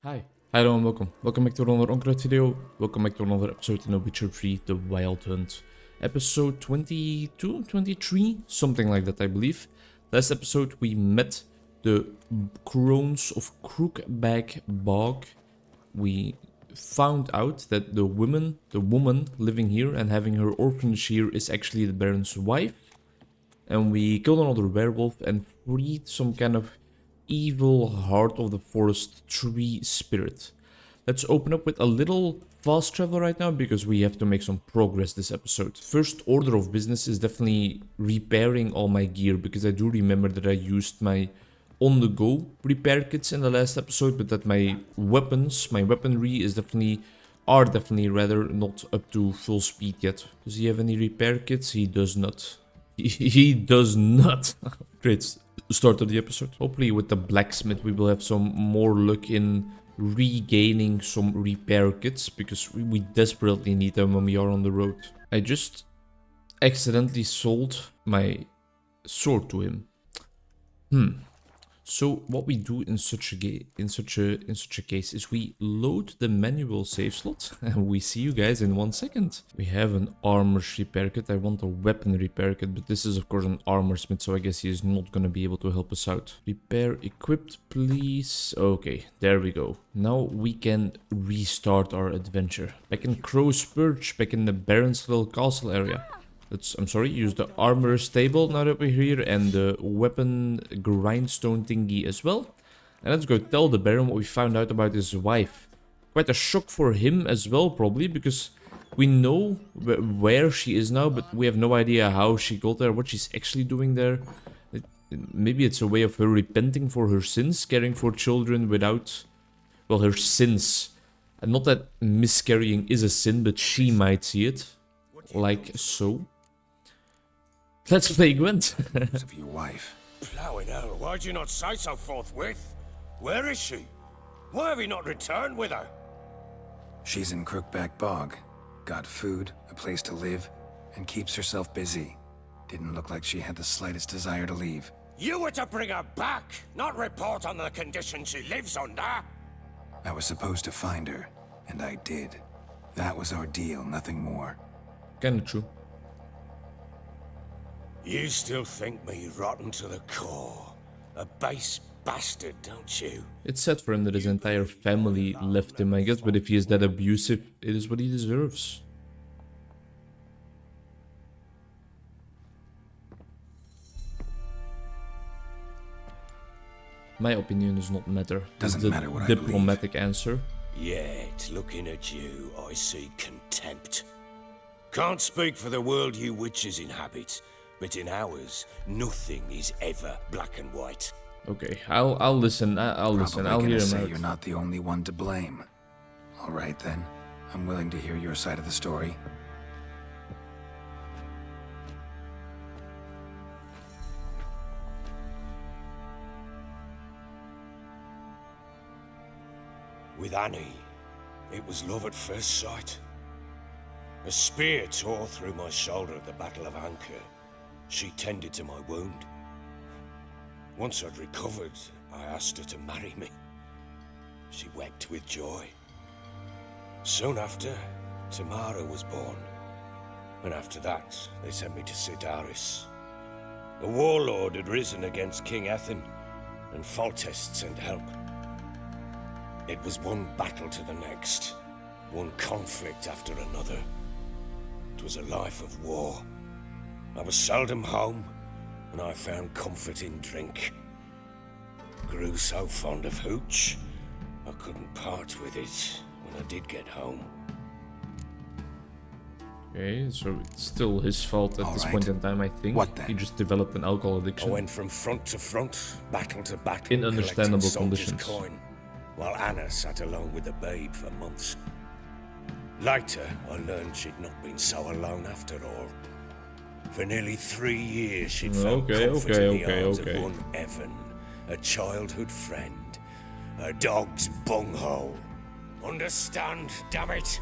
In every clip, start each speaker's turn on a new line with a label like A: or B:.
A: Hi everyone, welcome. Welcome back to another Onkruid video. Welcome back to another episode in Witcher 3, The Wild Hunt. Episode 22, 23, something like that I believe. Last episode we met the crones of Crookback Bog. We found out that the woman living here and having her orphanage here is actually the Baron's wife. And we killed another werewolf and freed some kind of evil heart of the forest tree spirit. Let's open up with a little fast travel right now because we have to make some progress this episode. First order of business is definitely repairing all my gear because I do remember that I used my on-the-go repair kits in the last episode, but that my weaponry are definitely rather not up to full speed yet. Does he have any repair kits? He does not. He does not. Great start of the episode. Hopefully with the blacksmith we will have some more luck in regaining some repair kits because we desperately need them when we are on the road. I just accidentally sold my sword to him. So what we do in such a case is we load the manual save slot and we see you guys in 1 second. We have an armor repair kit. I want a weapon repair kit, but this is of course an armor smith, so I guess he is not gonna be able to help us out. Repair equipped, please. Okay, there we go. Now we can restart our adventure. Back in Crow's Perch, back in the Baron's little castle area. Use the armor stable now that we're here and the weapon grindstone thingy as well. And let's go tell the Baron what we found out about his wife. Quite a shock for him as well, probably, because we know where she is now, but we have no idea how she got there, what she's actually doing there. Maybe it's a way of her repenting for her sins, caring for children without, well, her sins. And not that miscarrying is a sin, but she might see it. Like so. Let's play Gwent.
B: Of your wife.
C: Plowing hell, why'd you not say so forthwith? Where is she? Why have you not returned with her?
B: She's in Crookback Bog. Got food, a place to live, and keeps herself busy. Didn't look like she had the slightest desire to leave.
C: You were to bring her back, not report on the conditions she lives under.
B: I was supposed to find her, and I did. That was our deal, nothing more.
A: Kinda true.
C: You still think me rotten to the core. A base bastard, don't you?
A: It's sad for him that his entire family left him, I guess, but if he is that abusive, it is what he deserves. My opinion does not matter.
B: Doesn't matter what I believe.
A: Diplomatic answer.
C: Yet, looking at you, I see contempt. Can't speak for the world you witches inhabit, but in ours, nothing is ever black and white.
A: Okay, I'll listen. I'll listen. I'll hear him
B: say
A: out.
B: you're not the only one to blame. All right then. I'm willing to hear your side of the story.
C: With Annie, it was love at first sight. A spear tore through my shoulder at the Battle of Anchor. She tended to my wound. Once I'd recovered, I asked her to marry me. She wept with joy. Soon after, Tamara was born. And after that, they sent me to Arse. A warlord had risen against King Ethan, and Foltest sent help. It was one battle to the next, one conflict after another. It was a life of war. I was seldom home, and I found comfort in drink. Grew so fond of hooch, I couldn't part with it when I did get home.
A: Okay, so it's still his fault at this point in time, I think.
B: What then?
A: He just developed an alcohol
C: I
A: addiction.
C: went from front to front, battle to battle,
A: In understandable
C: collecting soldiers'
A: conditions.
C: coin, while Anna sat alone with the babe for months. Later, I learned she'd not been so alone after all. For nearly 3 years, she'd found comfort in the arms of one Evan, a childhood friend, a dog's bunghole. Understand, damn it?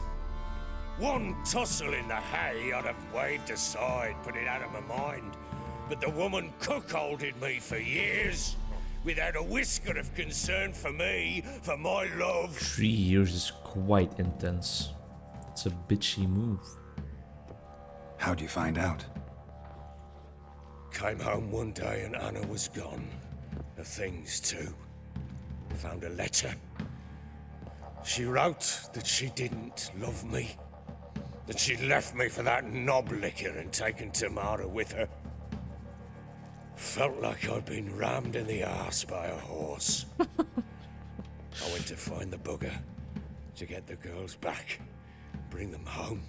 C: One tussle in the hay I'd have waved aside, put it out of my mind. But the woman cuckolded me for years. without a whisker of concern for me, for my love.
A: 3 years is quite intense. It's a bitchy move.
B: How'd you find out?
C: Came home one day and Anna was gone. Her things too. Found a letter. She wrote that she didn't love me. That she'd left me for that knob licker and taken Tamara with her. Felt like I'd been rammed in the arse by a horse. I went to find the bugger, to get the girls back, bring them home.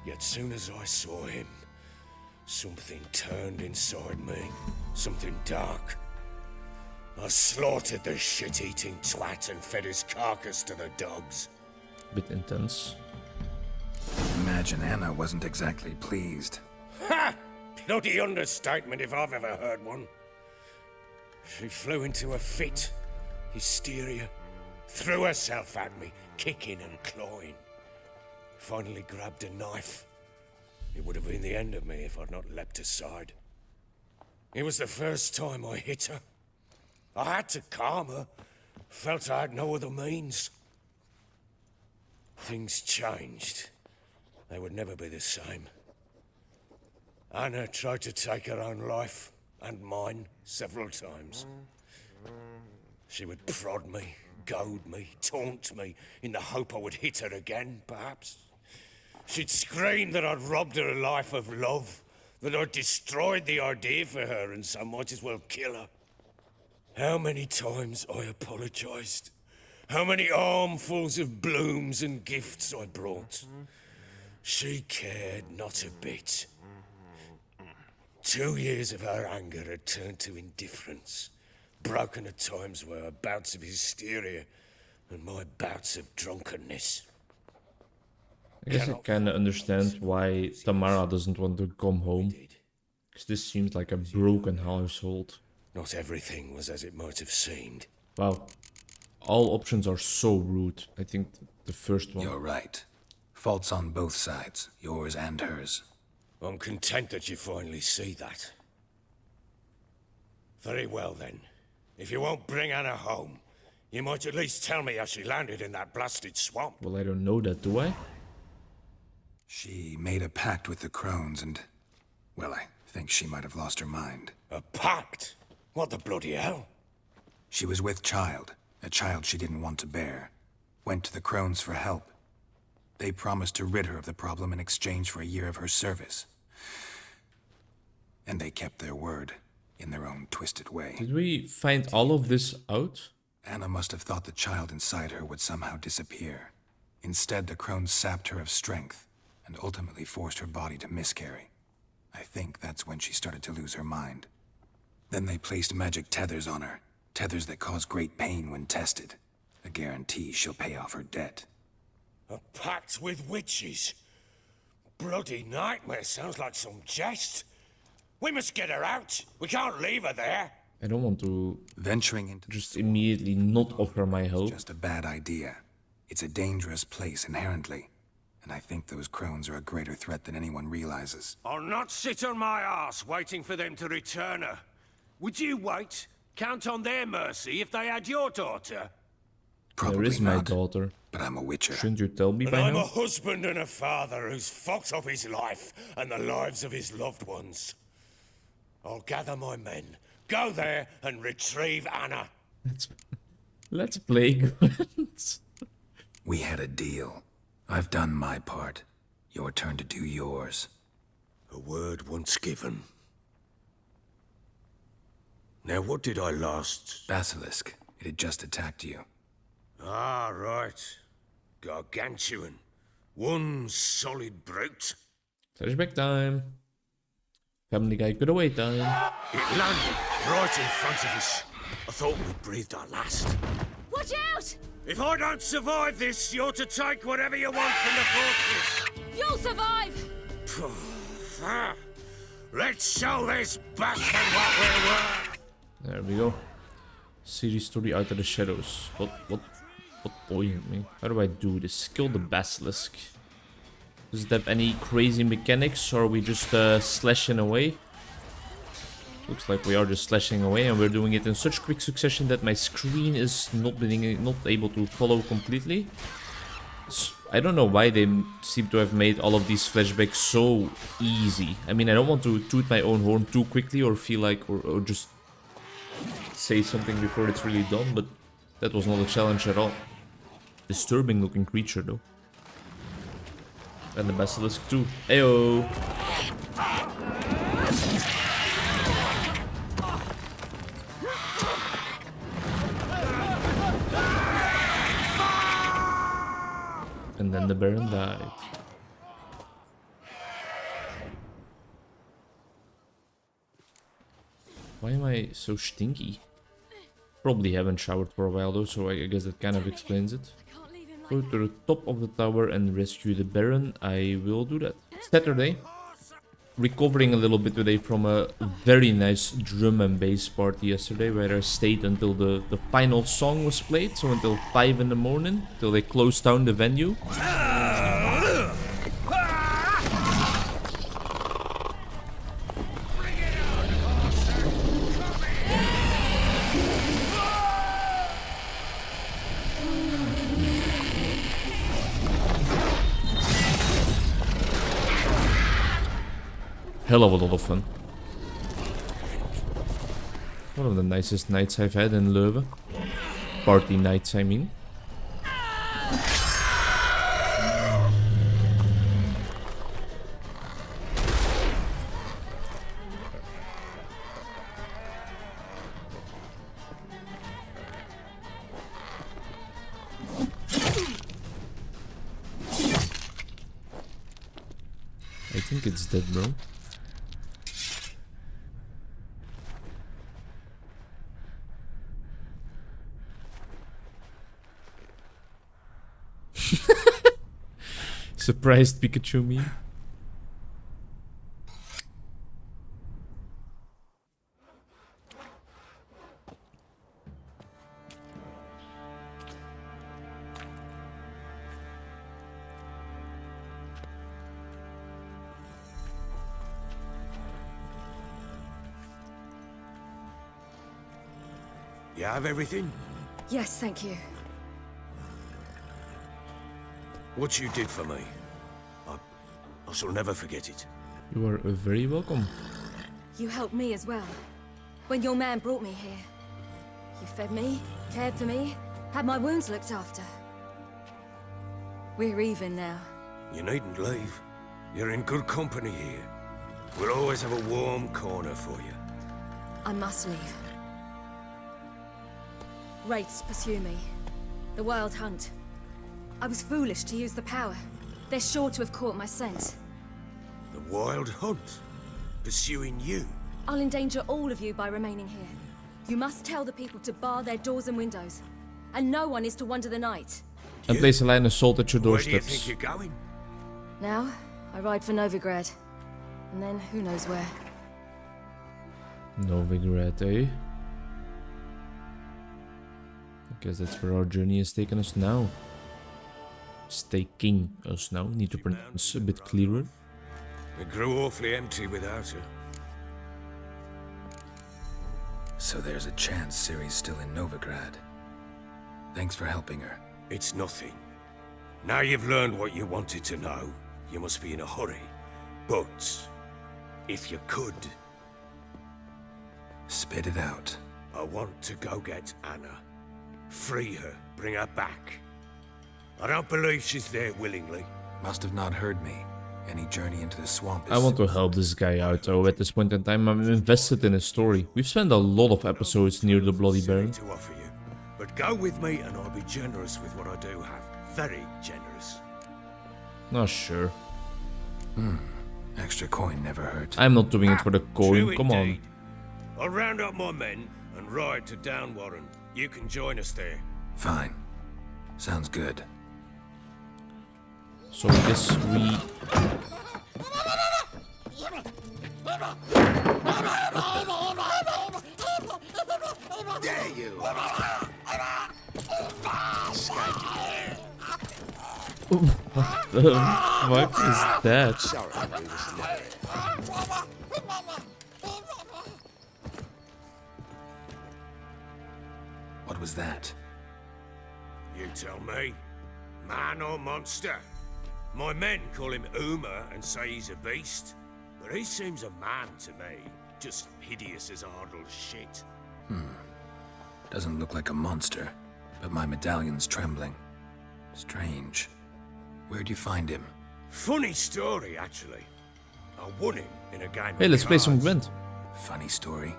C: Yet soon as I saw him, something turned inside me, something dark. I slaughtered the shit-eating twat and fed his carcass to the dogs.
A: Bit intense.
B: Imagine Anna wasn't exactly pleased.
C: Ha! Bloody understatement if I've ever heard one. She flew into a fit, hysteria, threw herself at me, kicking and clawing. Finally grabbed a knife. It would have been the end of me if I'd not leapt aside. It was the first time I hit her. I had to calm her. Felt I had no other means. Things changed. They would never be the same. Anna tried to take her own life, and mine, several times. She would prod me, goad me, taunt me, in the hope I would hit her again, perhaps. She'd scream that I'd robbed her a life of love, that I'd destroyed the idea for her, and so might as well kill her. How many times I apologized. How many armfuls of blooms and gifts I brought. She cared not a bit. 2 years of her anger had turned to indifference, broken at times by her bouts of hysteria and my bouts of drunkenness.
A: I guess I kinda understand why Tamara doesn't want to come home. Because this seems like a broken household.
C: Not everything was as it might have seemed.
A: Wow. All options are so rude. I think the first one.
B: You're right. Faults on both sides, yours and hers.
C: I'm content that you finally see that. Very well then. If you won't bring Anna home, you might at least tell me how she landed in that blasted swamp.
A: Well, I don't know that, do I?
B: She made a pact with the crones and... well, I think she might have lost her mind.
C: A pact? What the bloody hell?
B: She was with child, a child she didn't want to bear. Went to the crones for help. They promised to rid her of the problem in exchange for a year of her service. And they kept their word, in their own twisted way.
A: Did we find all of this out?
B: Anna must have thought the child inside her would somehow disappear. Instead, the crones sapped her of strength, and ultimately forced her body to miscarry. I think that's when she started to lose her mind. Then they placed magic tethers on her, tethers that cause great pain when tested. A guarantee she'll pay off her debt.
C: A pact with witches? Bloody nightmare, sounds like some jest. We must get her out. We can't leave her there.
A: I don't want to
B: Venturing into
A: just immediately not offer my
B: is
A: help.
B: just a bad idea. It's a dangerous place inherently. And I think those crones are a greater threat than anyone realizes.
C: I'll not sit on my arse waiting for them to return her. Would you wait? Count on their mercy if they had your daughter?
B: Probably
A: There is my
B: not,
A: daughter.
B: but I'm a witcher.
A: Shouldn't you tell me
C: And
A: by
C: I'm
A: now?
C: a husband and a father who's fucked up his life and the lives of his loved ones. I'll gather my men, go there and retrieve Anna.
A: Let's play, Gwent.
B: We had a deal. I've done my part. Your turn to do yours.
C: A word once given. Now what did I last...
B: Basilisk. It had just attacked you.
C: Ah, right. Gargantuan. One solid brute.
A: Flashback time. Family Guy getaway time.
C: It landed right in front of us. I thought we'd breathed our last.
D: Watch out!
C: If I don't survive this, you're to take whatever you want from the fortress.
D: You'll survive!
C: Let's show this bastard what we're worth.
A: There we go. Series story out of the shadows. What poisoned me? How do I do this? Kill the basilisk. Does it have any crazy mechanics, or are we just slashing away? Looks like we are just slashing away, and we're doing it in such quick succession that my screen is not able to follow completely. I don't know why they seem to have made all of these flashbacks so easy. I mean, I don't want to toot my own horn too quickly or feel like, or just say something before it's really done, but that was not a challenge at all. Disturbing looking creature though. And the basilisk too. Ayo! And then the Baron died. Why am I so stinky? Probably haven't showered for a while though, so I guess that kind of explains it. Go to the top of the tower and rescue the Baron. I will do that. Saturday. Recovering a little bit today from a very nice drum and bass party yesterday, where I stayed until the final song was played, so until 5 in the morning, till they closed down the venue. Hell of a lot of fun. One of the nicest nights I've had in Leuven. Party nights, I mean. I think it's dead, bro. Surprised Pikachu me.
C: You have everything?
D: Yes, thank you.
C: What you did for me, I shall never forget it.
A: You are very welcome.
D: You helped me as well. When your man brought me here. You fed me, cared for me, had my wounds looked after. We're even now.
C: You needn't leave. You're in good company here. We'll always have a warm corner for you.
D: I must leave. Wraiths pursue me. The wild hunt. I was foolish to use the power. They're sure to have caught my scent.
C: The wild hunt? Pursuing you?
D: I'll endanger all of you by remaining here. You must tell the people to bar their doors and windows. And no one is to wander the night.
A: And place a line of salt at your
C: Where do you
A: doorsteps.
C: think you're going?
D: Now, I ride for Novigrad. And then who knows where.
A: Novigrad, eh? I guess that's where our journey has taken us now. Staking us now. Need to pronounce a bit clearer.
C: It grew awfully empty without her.
B: So there's a chance Ciri's still in Novigrad. Thanks for helping her.
C: It's nothing. Now you've learned what you wanted to know, you must be in a hurry. But, if you could...
B: Spit it out.
C: I want to go get Anna. Free her, bring her back. I don't believe she's there willingly.
B: Must have not heard me. Any journey into the swamp is...
A: I want to help this guy out though. At this point in time, I'm invested in his story. We've spent a lot of episodes near the Bloody Baron.
C: To offer you. But go with me and I'll be generous with what I do have. Very generous.
A: Not sure.
B: Extra coin never hurt.
A: I'm not doing it for the coin.
C: True
A: Come on.
C: indeed. I'll round up my men and ride to Downwarren. You can join us there.
B: Fine. Sounds good.
A: So I guess we...
C: There you are.
A: What the fuck is that?
C: Sorry, we was late.
B: What was that?
C: You tell me. Man or monster? My men call him Uma and say he's a beast. But he seems a man to me. Just hideous as Ardle's shit.
B: Doesn't look like a monster, but my medallion's trembling. Strange. Where'd you find him?
C: Funny story, actually. I won him in a game
A: Hey,
C: of
A: let's play some
C: cards.
A: Gwent.
B: Funny story.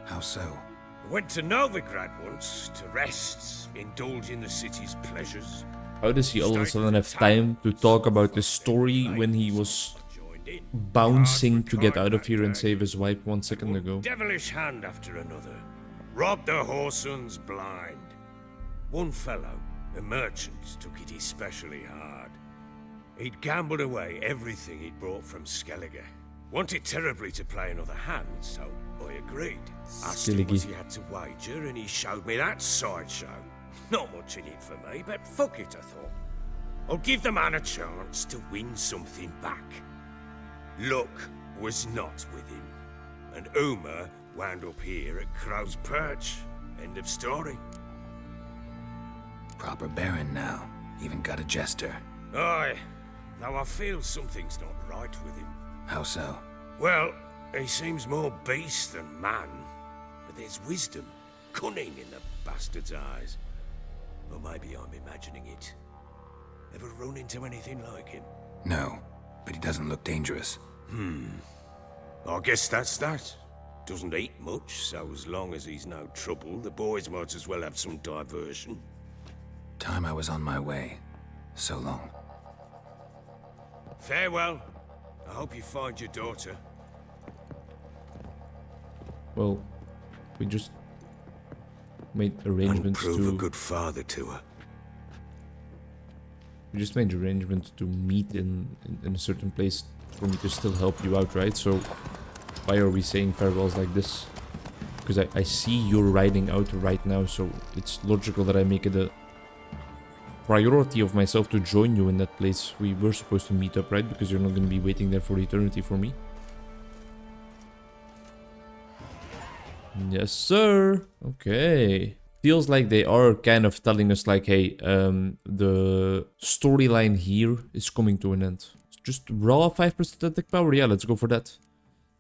B: How so?
C: I went to Novigrad once to rest, indulge in the city's pleasures.
A: How does he all of a sudden have time to talk about this story when he was bouncing to get out of here and save his wife 1 second ago?
C: Devilish hand after another. Robbed the Horsons blind. One fellow, a merchant, took it especially hard. He'd gambled away everything he'd brought from Skellige. Wanted terribly to play another hand, so I agreed. Asked him what he had to wager, and he showed me that sideshow. Not much in it for me, but fuck it, I thought. I'll give the man a chance to win something back. Luck was not with him, and Uma wound up here at Crow's Perch. End of story.
B: Proper baron now. Even got a jester.
C: Aye, though I feel something's not right with him.
B: How so?
C: Well, he seems more beast than man, but there's wisdom, cunning in the bastard's eyes. Or maybe I'm imagining it. Ever run into anything like him?
B: No, but he doesn't look dangerous.
C: I guess that's that. Doesn't eat much, so as long as he's no trouble, the boys might as well have some diversion.
B: Time I was on my way. So long.
C: Farewell. I hope you find your daughter.
A: Well, we just made
C: And
A: arrangements
C: prove a
A: to...
C: good father to her.
A: We just made arrangements to meet in a certain place for me to still help you out, right? So why are we saying farewells like this? Because I see you're riding out right now, so it's logical that I make it a priority of myself to join you in that place we were supposed to meet up, right? Because you're not going to be waiting there for eternity for me. Yes, sir. Okay. Feels like they are kind of telling us like, hey, the storyline here is coming to an end. Just raw 5% attack power. Yeah, let's go for that.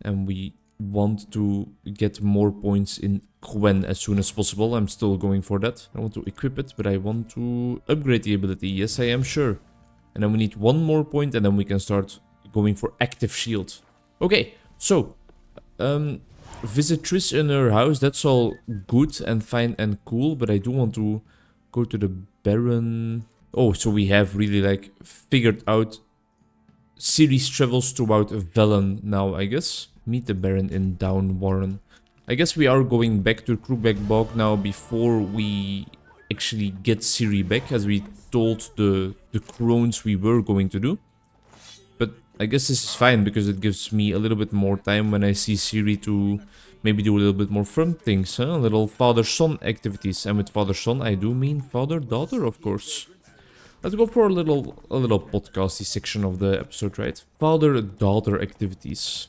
A: And we want to get more points in Gwen as soon as possible. I'm still going for that. I want to equip it, but I want to upgrade the ability. Yes, I am sure. And then we need one more point, and then we can start going for active shield. Okay, so visit Triss in her house. That's all good and fine and cool, but I do want to go to the Baron. Oh, so we have really like figured out series travels throughout Velen now, I guess. Meet the Baron in Down Warren. I guess we are going back to Krookback Bog now before we actually get Ciri back, as we told the crones we were going to do. But I guess this is fine because it gives me a little bit more time when I see Ciri to maybe do a little bit more fun things, huh? Little father-son activities. And with father-son, I do mean father-daughter, of course. Let's go for a little podcasty section of the episode, right? Father-daughter activities.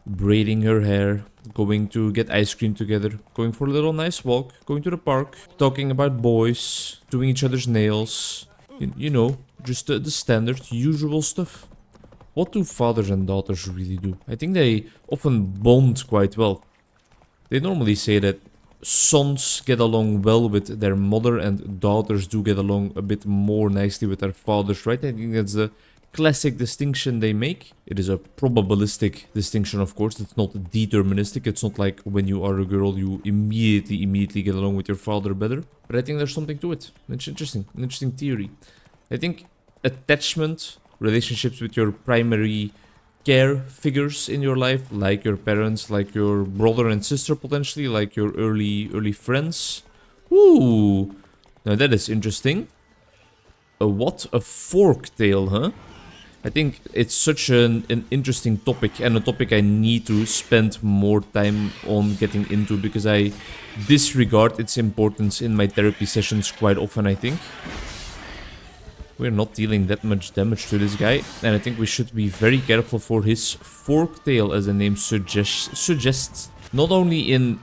A: Braiding her hair, going to get ice cream together, going for a little nice walk, going to the park, talking about boys, doing each other's nails. You know, just the standard, usual stuff. What do fathers and daughters really do? I think they often bond quite well. They normally say that sons get along well with their mother and daughters do get along a bit more nicely with their fathers, right? I think that's the classic distinction they make. It is a probabilistic distinction, of course. It's not deterministic. It's not like when you are a girl, you immediately get along with your father better. But I think there's something to it. It's interesting. An interesting theory. I think attachment, relationships with your primary care figures in your life, like your parents, like your brother and sister potentially, like your early friends. Ooh, now that is interesting. What? A fork tail, huh? I think it's such an interesting topic, and a topic I need to spend more time on getting into, because I disregard its importance in my therapy sessions quite often, I think. We're not dealing that much damage to this guy, and I think we should be very careful for his fork tail, as the name suggests. Not only in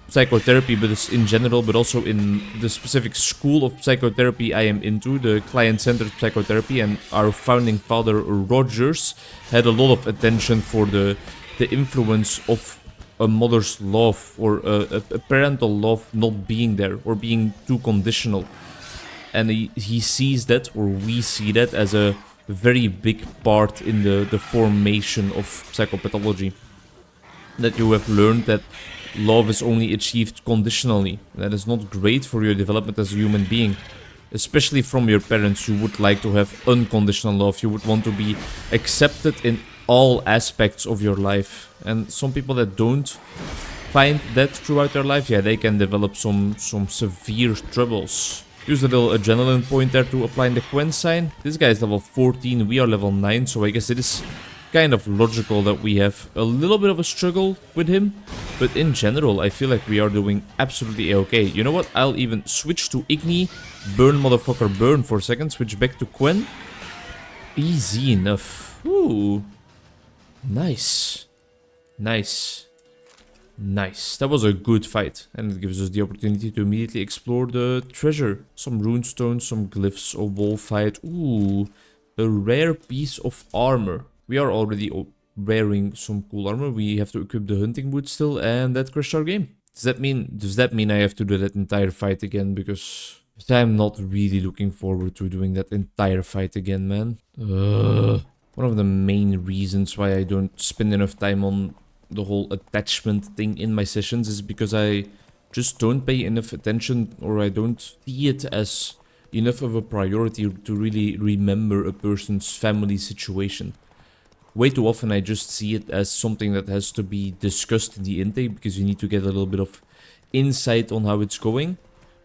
A: psychotherapy, but it's in general, but also in the specific school of psychotherapy I am into, the client-centered psychotherapy, and our founding father, Rogers, had a lot of attention for the influence of a mother's love or a parental love not being there or being too conditional. And he sees that, or we see that, as a very big part in the formation of psychopathology. That you have learned that love is only achieved conditionally. That is not great for your development as a human being. Especially from your parents, you would like to have unconditional love. You would want to be accepted in all aspects of your life. And some people that don't find that throughout their life, yeah, they can develop some severe troubles. Use a little adrenaline point there to apply the Quen sign. This guy is level 14, we are level 9, so I guess it is kind of logical that we have a little bit of a struggle with him. But in general, I feel like we are doing absolutely okay. You know what? I'll even switch to Igni. Burn, motherfucker, burn for a second. Switch back to Quen. Easy enough. Ooh. Nice. Nice. Nice. That was a good fight. And it gives us the opportunity to immediately explore the treasure. Some runestones, some glyphs, a wolf hide. Ooh. A rare piece of armor. We are already wearing some cool armor. We have to equip the hunting boots still, and that crashed our game. Does that mean I have to do that entire fight again? Because I'm not really looking forward to doing that entire fight again, man. One of the main reasons why I don't spend enough time on the whole attachment thing in my sessions is because I just don't pay enough attention, or I don't see it as enough of a priority to really remember a person's family situation. Way too often I just see it as something that has to be discussed in the intake because you need to get a little bit of insight on how it's going.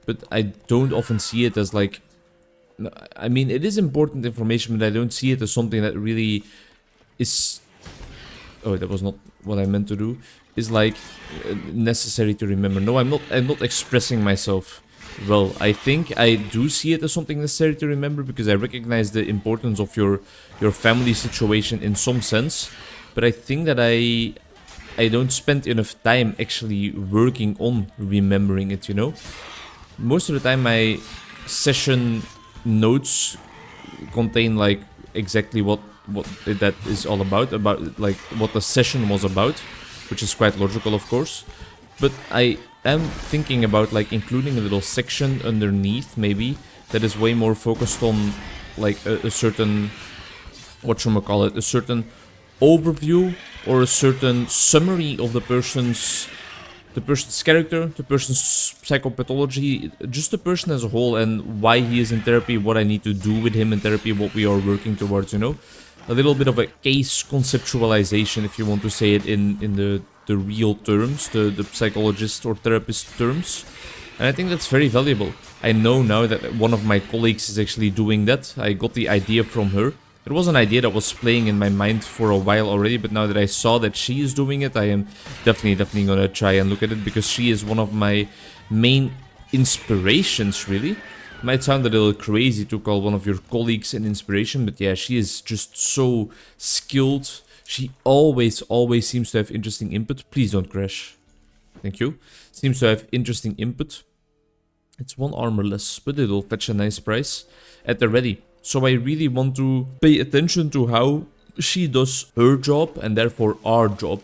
A: But I don't often see it as like... I mean, it is important information, but I don't see it as something that really is... Oh, that was not what I meant to do. Is like necessary to remember. No, I'm not expressing myself well. I think I do see it as something necessary to remember because I recognize the importance of your family situation in some sense. But I think that I don't spend enough time actually working on remembering it, you know? Most of the time my session notes contain like exactly what that is all about like what the session was about, which is quite logical, of course. But I am thinking about like including a little section underneath maybe that is way more focused on like a certain, whatchamacallit, a certain overview or a certain summary of the person's character, the person's psychopathology, just the person as a whole, and why he is in therapy, what I need to do with him in therapy, what we are working towards, you know? A little bit of a case conceptualization, if you want to say it in the real terms, the psychologist or therapist terms. And I think that's very valuable. I know now that one of my colleagues is actually doing that. I got the idea from her. It was an idea that was playing in my mind for a while already, but now that I saw that she is doing it, I am definitely gonna try and look at it, because she is one of my main inspirations, really. Might sound a little crazy to call one of your colleagues an inspiration, but yeah, she is just so skilled. She always seems to have interesting input. Please don't crash. Thank you. Seems to have interesting input. It's one armor less, but it'll fetch a nice price at the ready. So I really want to pay attention to how she does her job and therefore our job.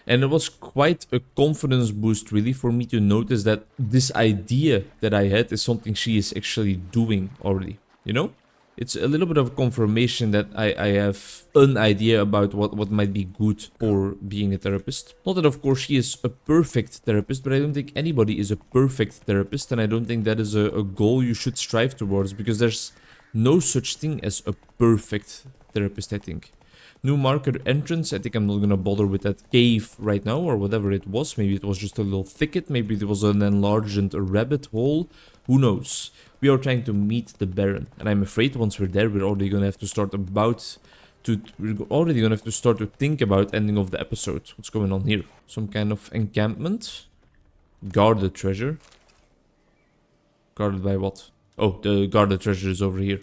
A: And it was quite a confidence boost really for me to notice that this idea that I had is something she is actually doing already, you know? It's a little bit of confirmation that I have an idea about what might be good for being a therapist. Not that of course she is a perfect therapist, but I don't think anybody is a perfect therapist, and I don't think that is a goal you should strive towards, because there's no such thing as a perfect therapist, I think. New marker entrance. I think I'm not gonna bother with that cave right now, or whatever it was. Maybe it was just a little thicket. Maybe it was an enlarged rabbit hole. Who knows? We are trying to meet the Baron, and I'm afraid once we're there, we're already gonna have to start to think about ending of the episode. What's going on here? Some kind of encampment. Guarded treasure. Guarded by what? Oh, the guarded treasure is over here.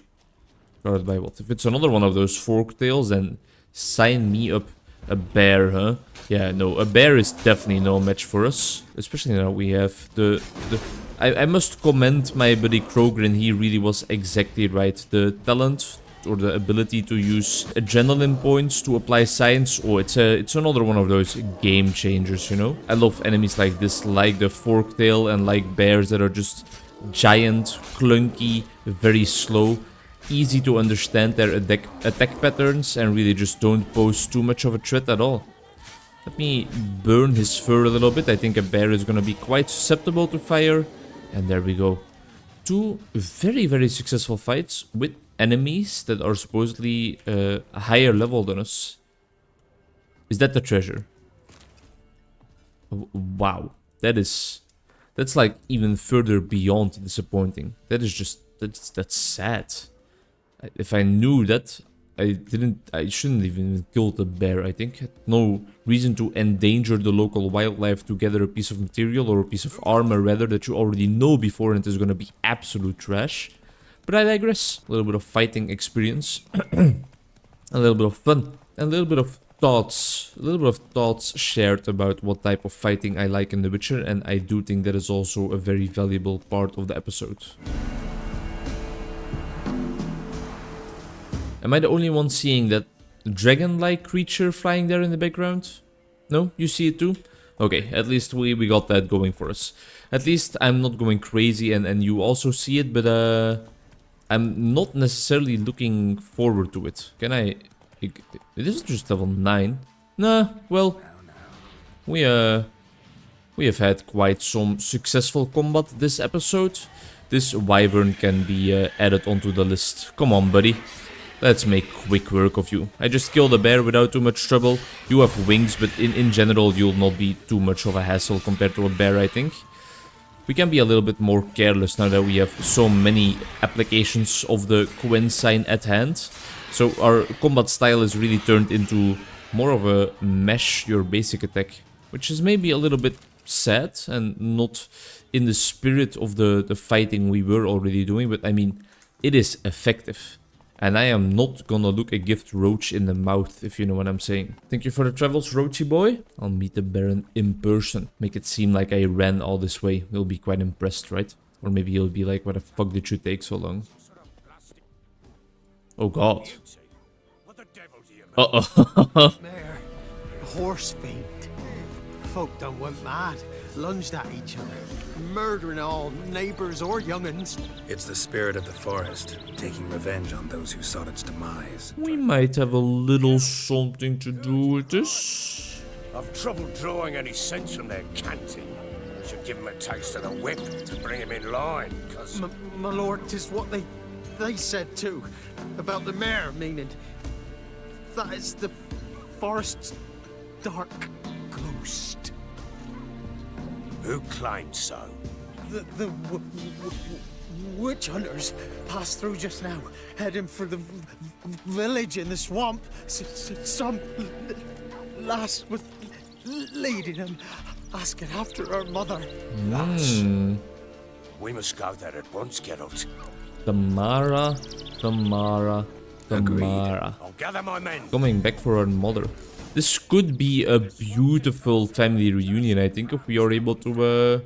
A: Guarded by what? If it's another one of those fork tails, then sign me up. A bear, huh? Yeah, no, a bear is definitely no match for us. Especially now we have the I must commend my buddy Krogrin, he really was exactly right. The talent or the ability to use adrenaline points to apply science, oh, it's another one of those game changers, you know? I love enemies like this, like the forktail and like bears that are just giant, clunky, very slow. Easy to understand their attack patterns and really just don't pose too much of a threat at all. Let me burn his fur a little bit. I think a bear is gonna be quite susceptible to fire. And there we go. Two very, very successful fights with enemies that are supposedly a higher level than us. Is that the treasure? Wow. That's like even further beyond disappointing. That is just, that's sad. If I knew that, I shouldn't even kill the bear, I think. No reason to endanger the local wildlife to gather a piece of material or a piece of armor rather that you already know before and it is gonna be absolute trash. But I digress. A little bit of fighting experience. A little bit of fun. And a little bit of thoughts. A little bit of thoughts shared about what type of fighting I like in The Witcher, and I do think that is also a very valuable part of the episode. Am I the only one seeing that dragon-like creature flying there in the background? No? You see it too? Okay, at least we got that going for us. At least I'm not going crazy and you also see it, but I'm not necessarily looking forward to it. Can I... It is just level 9. Nah, well... We have had quite some successful combat this episode. This wyvern can be added onto the list. Come on, buddy. Let's make quick work of you. I just killed a bear without too much trouble. You have wings, but in general you'll not be too much of a hassle compared to a bear, I think. We can be a little bit more careless now that we have so many applications of the Quen sign at hand. So our combat style is really turned into more of a mesh your basic attack. Which is maybe a little bit sad and not in the spirit of the fighting we were already doing. But I mean, it is effective. And I am not gonna look a gift roach in the mouth, if you know what I'm saying. Thank you for the travels, Roachy boy. I'll meet the Baron in person. Make it seem like I ran all this way. He'll be quite impressed, right? Or maybe he'll be like, why the fuck did you take so long? Oh god. Uh-oh.
E: Mare, horse fiend. Folk done went mad, lunged at each other, murdering all neighbors or young'uns.
B: It's the spirit of the forest, taking revenge on those who sought its demise.
A: We might have a little something to do with this.
C: I've trouble drawing any sense from their canting. Should give them a taste of the whip to bring them in line, cause...
E: My lord, 'tis what they said too, about the mare, meaning that is the forest's dark ghost.
C: Who claimed so?
E: The witch hunters passed through just now, heading for the village in the swamp. Some lass was leading them, asking after her mother.
C: Lass? We must go there at once, Geralt.
A: Tamara.
C: I'll gather my men.
A: Coming back for her mother. This could be a beautiful family reunion, I think, if we are able to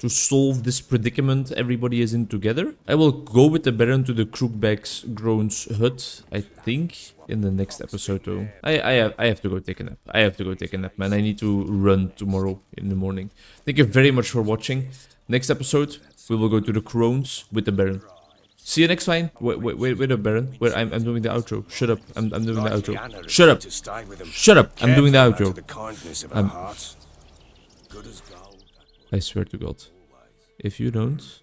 A: solve this predicament everybody is in together. I will go with the Baron to the Crookback's Groan's hut, I think, in the next episode, though. I have to go take a nap. I have to go take a nap, man. I need to run tomorrow in the morning. Thank you very much for watching. Next episode, we will go to the Crones with the Baron. See you next time. Wait a Baron. Where I'm doing the outro. Shut up. I'm doing the outro. Shut up. Shut up. I'm doing the outro. I swear to God. If you don't.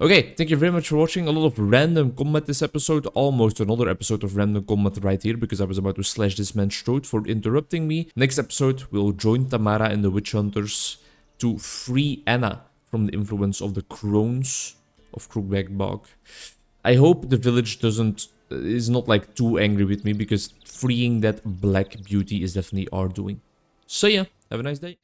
A: Okay, thank you very much for watching. A lot of random combat this episode. Almost another episode of random combat right here, because I was about to slash this man's throat for interrupting me. Next episode, we'll join Tamara and the witch hunters to free Anna from the influence of the crones of Crookback Bog. I hope the village is not like too angry with me, because freeing that black beauty is definitely our doing. So yeah, have a nice day.